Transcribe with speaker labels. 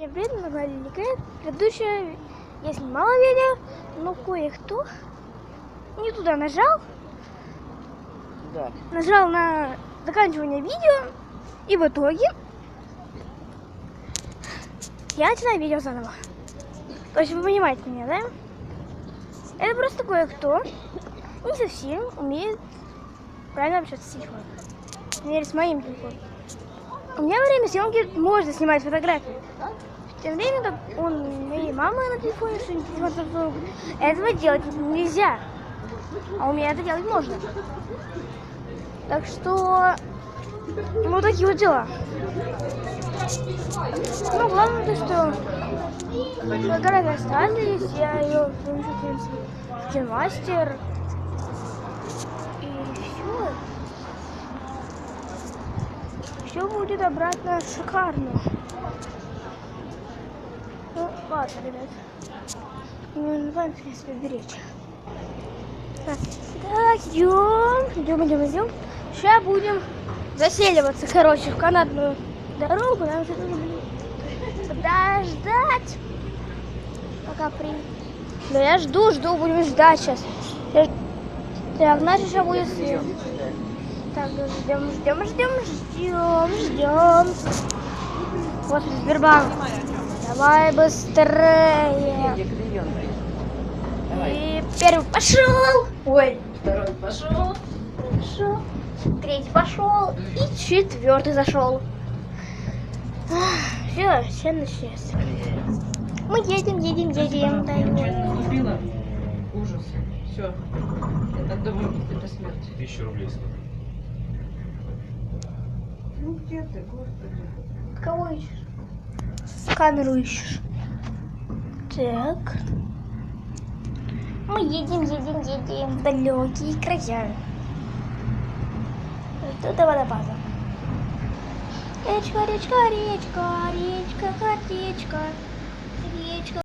Speaker 1: Всем привет, мы на канале Николай. Предыдущее я снимала видео, но кое-кто не туда нажал.
Speaker 2: Да.
Speaker 1: Нажал на заканчивание видео, и в итоге я начинаю видео заново. То есть вы понимаете меня, да? Это просто кое-кто не совсем умеет правильно общаться с телефоном. Например, с моим телефоном. У меня во время съемки можно снимать фотографии. Тем временем, как у моей мамы на телефоне, что телефон Samsung, этого делать нельзя. А у меня это делать можно. Так что, ну, такие вот дела. Ну, главное то, что фотографии остались, я ее помещу в киномастер. И все. Все будет обратно шикарно. Ну, ладно, ребят. Мы будем, в принципе, беречь. Так, идем. Сейчас будем заселиваться, короче, в канатную дорогу. Нам сейчас нужно подождать. Пока Да я жду, будем ждать сейчас. Так, значит, сейчас будет свет. Так, ждем. Вот Сбербанк. Давай быстрее. И первый пошел. Ой,
Speaker 2: Второй пошел.
Speaker 1: пошел. Третий пошел. И четвертый зашел. Все началось. Мы едем. Да,
Speaker 2: Не купила? Ужас. Все. Я так думаю, это смерть.
Speaker 3: 1000 рублей стоит.
Speaker 2: Ну где ты, господи?
Speaker 1: кого ищешь? Камеру ищешь. Так. Мы едем в далекие края. Тут водопада. Речка.